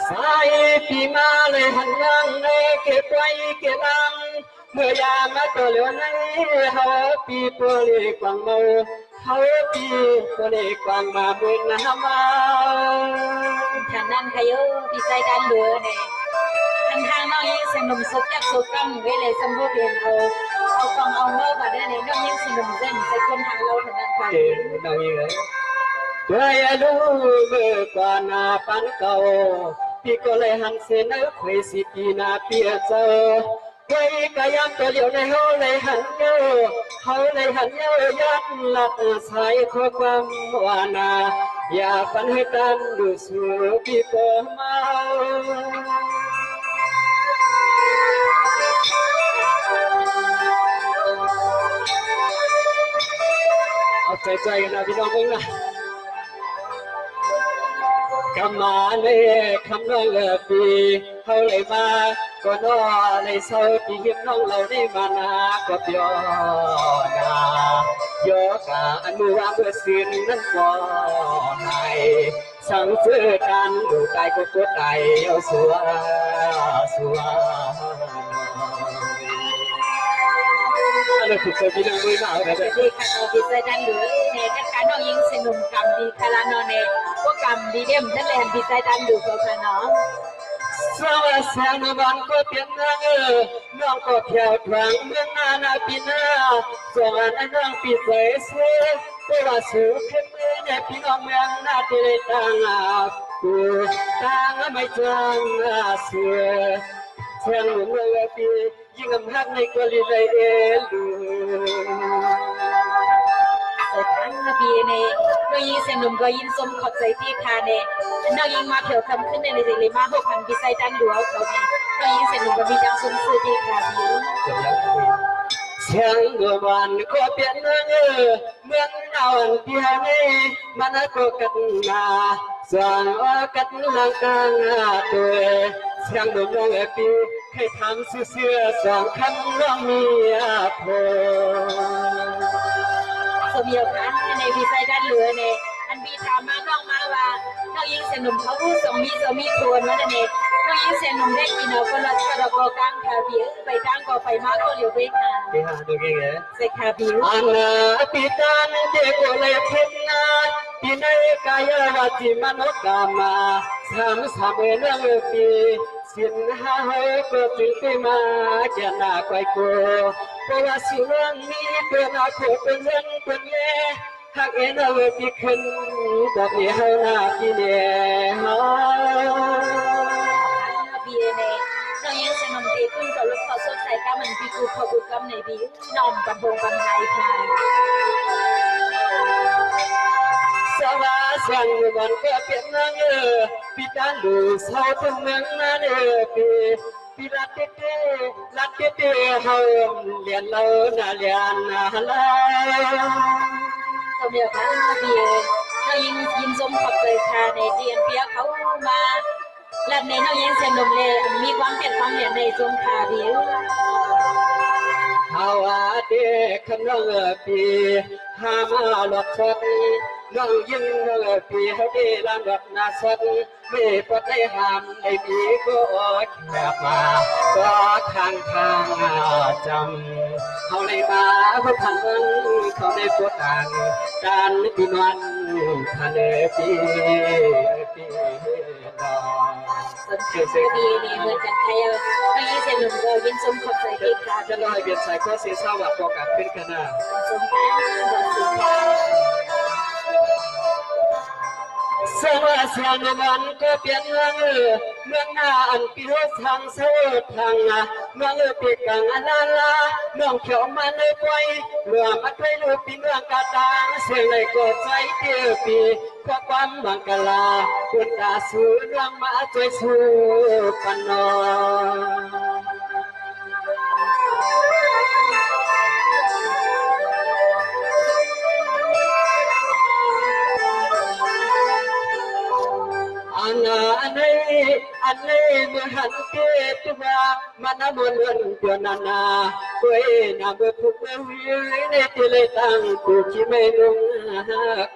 สายปีมาเลยหันยังในเก็บไว้เก็บอังเมื่อยามมาตัวเหลือในเฮาปีตัวเล็กกวางเมาเฮาปีตัวเล็กกวางมาบุญน้ำมาฉันนั่นขยปีใจการเหลือเนี่ยทางน้องยิ่งสนุกสุดยักสุดกังเวลาสมบูรณ์เพียงเอากองเอาเมื่อมาได้เนี่ยน้องยิ่งสนุกเส้นใส่คนทางเราถึงนั้นค่ะน้องยิ่งเลยตัวอย่าดูเมื่อก่อนนาปันเก่าพี่ก็เลยหันเส้นเคยสิปีนาเปียเจอไว้ก็ยังตัวเดียวในเฮาเลยหันเยอะเฮาเลยหันเยอะยันหลับสายข้อความว่านาอย่าฝันให้กันดูสูพี่ก็มาเอาใจกันนะพี่น้องมึงนะคำมาเลยคำน้องปีเขาเลยมาก็นอเลยเศร้าปีเห็นน้องเราได้มานาก็เปียนาโยกาอันมือว่าเมื่อสิ้นนั้นก็ให้สั่งเจอกันดูใจก็กดใจเอาสัวอะไรถูกใจพี่น้องมือหนาวแบบนี้ค่ะเราดีใจดังเหลือเนี่ยการน้องยิงสนุกกรรมดีคาราโนเน่พวกกรรมดีเดี่ยมนั่นแหละดีใจดังดูเขาค่ะน้องสวัสดีน้องก็เพียงนั่งน้องก็เที่ยวทางเมืองนาปีนาส่วนอันน้องปีเสยเสือตัวสูงขึ้นเมื่อพี่น้องเมืองนาที่ได้ตั้งกูตั้งไม่จังเสือเชียงหลวงเลยปียิ่งอำนาจในกลีเลยลูแต่ทั้งนบีเนี่ยเรายิงเสียงหนุ่มก็ยิงสมขอบใจที่คาเนี่ยเรายิงมาเถี่ยวทำขึ้นในเลยมา6,000ปีใส่ดันหัวเขาเนี่ยเรายิงเสียงหนุ่มก็มีดังสมซื่อที่คาผิวเสียงเมื่อวันก็เปลี่ยนเมืองนอนเพียงนี้มันก็กัดนาส่วนว่ากัดนางกางตัวเสียงหนุ่มน้องปีให้ทำเสื้อสองคำน้องมีพอสมยกันในวิสัยด้านเหลือเนี่ยอันบีถามมาน้องมาว่าน้องยิงเสียงหนุ่มเขาพูดสมีควรว่าเนี่ยน้องยิงเสียงหนุ่มได้กินเอาก็ลดกระโดดกลางขาผิวไปกลางก็ไปมากก็เหลียวไปค่ะไปหาดูกี่ไงใส่ขาผิวอันปีตันเด็กก็เลยเพ็ญนาปีในกายวัจิมนุษย์กามาสามเรื่องปีสินหาเฮก็ถึงไปมาแก่นาไกวโกเพราะว่าสิ่งนี้เป็นอาโคเป็นเรื่องเป็นแย่หากเอ็นเอาปีขึ้นบอกนี้เฮาหน้าปีเนี่ยฮะบีเนี่ยน้องยิงเสียงหนุ่มตีขึ้นกับลูกเขาสดใสก้ามันปีกูขบุกำในบีน้องกำพงกำไทยค่ะสวัสดีวันก็เปลี่ยนนางปีตันดูสาวทั้งเมืองนั่นปีลัดเตเฮาเรียนเราหน้าเรียนลาตัวเดียวกันบีเรายิงสมขอบใจค่ะในเรียนเปียเขามาและในน้องยิงเสียงหนุ่มเลยมีความเปลี่ยนความเรียนในจงขาบิวฮาวาเด็กขนมปีหามาหลอกชดน้องยิงปีเขาได้ลำดับนาสดไม่ปลดได้ห้ามในปีก็แคบมาก็ทางจำเขาเลยมาเขาทันเขาได้ปวดต่างการปีนวันทันปีสนใจดีนี่เหมือนกันใครไม่ยินเสียงหนุ่มก็ยินสมขอบใจดีค่ะจะลอยเบียดใส่ข้อเสียสาวปอกาเป็นขนาดสมกันสมกันสวัสดีวันก็เปลี่ยนเมืองนาอันปีโรทางเสือทางเมืองปีกังอันลาเมืองเขียวมันเลยปล่อยเมืองมาไทยลูกปีเมืองกาตาเสียงในกดใจเดียวปีก็ความบังกลาคุณตาสูเรื่องมาช่วยสู้กันนออันใน อันนี้เมื่อหันเกตุวามันมวนวนเดียวนานาเว้ยนาเมื่อทุกเมื่อวิในที่เลยตั้งกูที่ไม่นุ่ง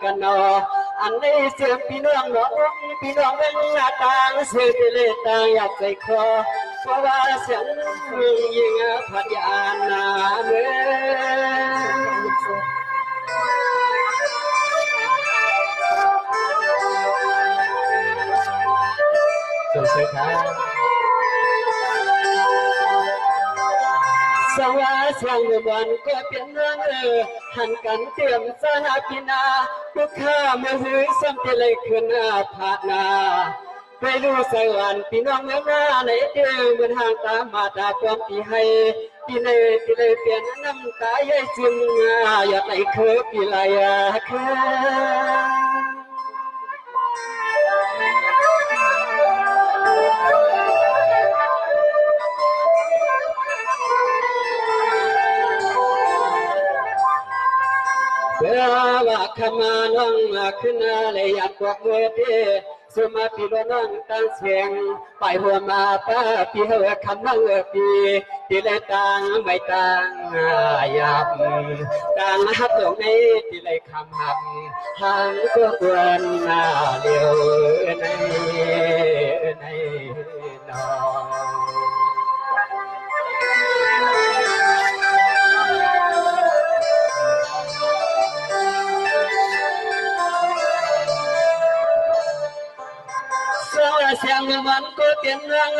กันนออันนี้เสียงพี่น้องน้องพี่น้องเป็นหน้าต่างเสียงที่เลยตั้งอยากใจคอเพราะว่าเสียงยิงพัดยานาเมื่อเสียครับสวัสดิ์เสียงวันก็เป็นเรื่องหันกันเตรียมสหพินาทุกข้าเมื่อหือซ้ำที่เลยขึ้นผ่านนาไปดูสวรรค์พี่น้องเมื่อหน้าในเดิมเหมือนห่างตามาตาความที่ให้ที่เลยเปลี่ยนน้ำตาใหญ่จึงอยากให้เคยปีลายเคเพื่อว่าขมาน้องขึ้นเลยอยากบอกเมื่อเดสมาพิโรนังตั้งเสียงไปหัวมาป้าพี่เฮคำนั่งปีที่เลยตังไม่ตังยับตังฮักตรงนี้ที่เลยคำหักหังก็ควรเดียวในนอเสียงมันก็เป็นเรื่อง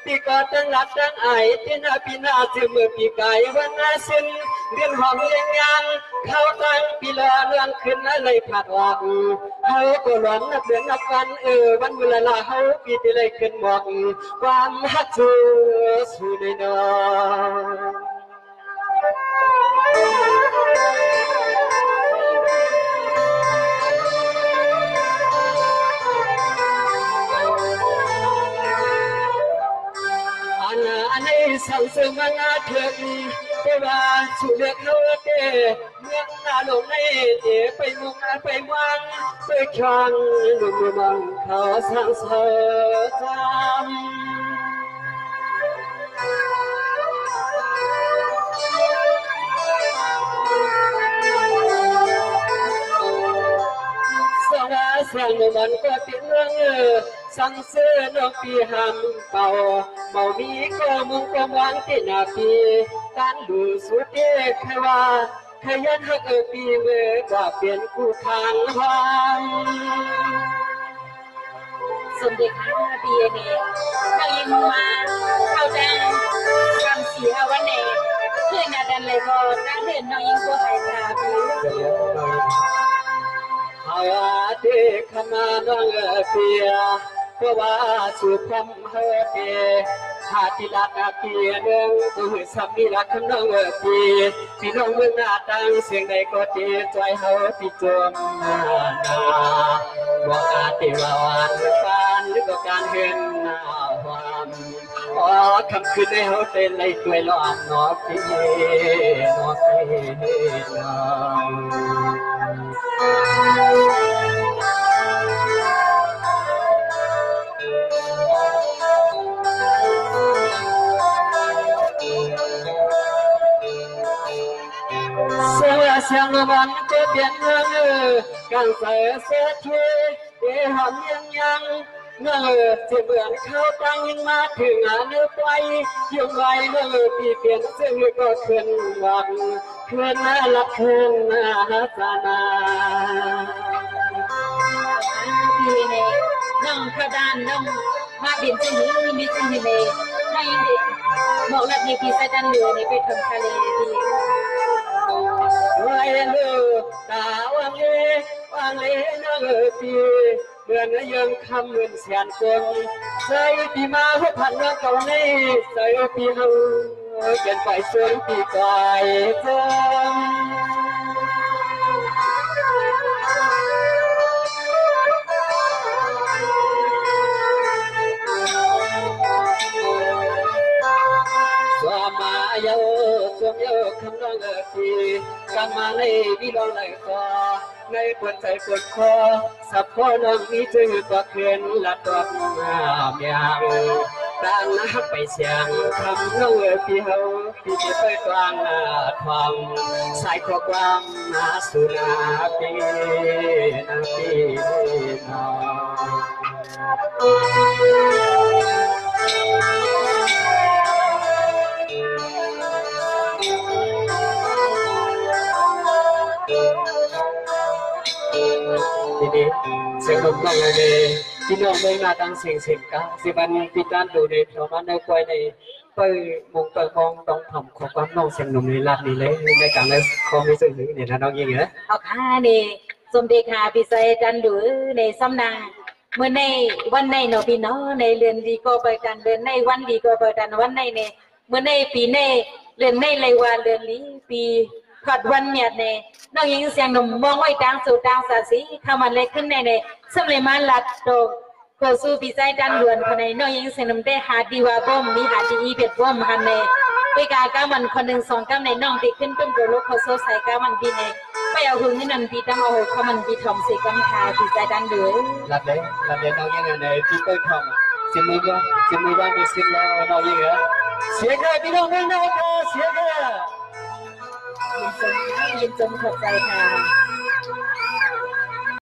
ที่ก็ตั้งหลักตั้งไอที่นาปีนาจึงเมื่อปีกายวันนาสิ้นเรียนหอมเลี้ยงยังเข้าตั้งปีละเรื่องขึ้นเลยผัดวักเขาก็หลอนนับเดือนนับวันวันเวลาเขาปีที่เลยขึ้นบอกความฮักจูสู่ในนออันนี้สั่งเสริมงานเถิดเพราะว่าสุเลือกเขาเตะเมื่อหน้าลงในเตะไปมุงไปวังไปครั้งหนุ่มมังเขาสั่งเสริมสวัสดิ์เสียงมันก็เป็นเรื่องสั่งเสริมน้องปีหำเป่าเมามีก็มุ่งความหวังที่นาปีการดูสุดเด็กแค่ว่าขยันหักปีเมื่อว่าเปลี่ยนคู่ทางหางสมเด็จพระปีเนเรายิงมาเข้าแดงคำเสียวันเนเพื่อนดันเลยก็ดังเห็นน้องยิงก็หายตาไปเอาเด็กขมาน้องเปียเพราะว่าสุพรรณเฮเดชาติลักเปียเนื่องตัวสามีรักคำน้องปีพี่น้องเมืองหน้าตั้งเสียงใดก็เจ็บใจเฮาที่จมนาบอกอาติวานการหรือก็การเห็นหน้าความคำคืนในเฮาเต้นในตัวล้อมนอปีนอปีนอเสียงมันก็เปลี่ยนเรื่องการใส่เสื้อทีหอมยังเมื่อที่เหมือนเขาตั้งยังมาถึงเนื้อไปยังไงเมื่อปีเปลี่ยนซึ่งก็ขึ้นวันขึ้นละขึ้นสานาปีเนน้องกระดานน้องมาเปลี่ยนจึงหรือมีจึงเนน้องยิงเด็กบอกแบบนี้พี่ใส่ดันเหลือในไปทำทะเลพี่ไว้เลือตาวังเลนังปีเมื่อเนื้อยังคำเหมือนเสียนกงใส่ปีมาหัวพันเมื่อเก่านี้ใส่ปีเฮาเกินไปส่วนปีกายจังมาโยสวมโยคำน้องปีกำมาในวิลองเลยก็ ในปวดใจปวดคอสับพ่อน้องนี้จืดว่าเขื่อนละตอกน้ำยางตามน้ำไปเสียงคำน้องพี่เฮาที่จะไปกลางทองสายข้อความมาสุนาปีนาปีน้องทีนี้เสียงลมน้องเลยพี่น้องเมืองนาตังเสียงเสียงกาสิบันพี่ด้านดูในแถวนั้นในควายในไปมองไปมองต้องทำขอความน้องเสียงหนุ่มในลาดนี่เลยในการในคอมมิสึเนี่ยนะน้องยิงเหรอเอาค่ะนี่สมเด็จค่ะพี่ใส่จันดูในสำนักเมื่อในวันในเนาะพี่น้องในเรือนดีก็ไปกันเรือนในวันดีก็ไปกันวันในเนี่ยเมื่อในปีในเรือนในเลยว่าเรือนลีปีขัดวันเนี่ยเนี่ยน้องยิงเสียงหนุ่มมองไว้ดังสู่ดังสาสีทำอะไรขึ้นในเนี่ยสมัยมาลัดโตโคสูปีใจดันล้วนคนในน้องยิงเสียงหนุ่มได้หาดีว่าบ่มมีหาดีอีเบ็ดบ่มหันในไปกากามันคนหนึ่งสองกำในน้องติขึ้นต้นโดโลโคโซใส่กามันดีในไม่เอาหุ่นนี่นั่นปีตั้งเอาเขามันปีทอมสีกำคาปีใจดันล้วนลัดเลยน้องยิงในที่ต้นทองจะมือว่ามีสิ่งแล้วน้องยิงเหรอเสียงเลยพี่น้องเมืองนาเสียงเลยยินจมขอบใจค่ะ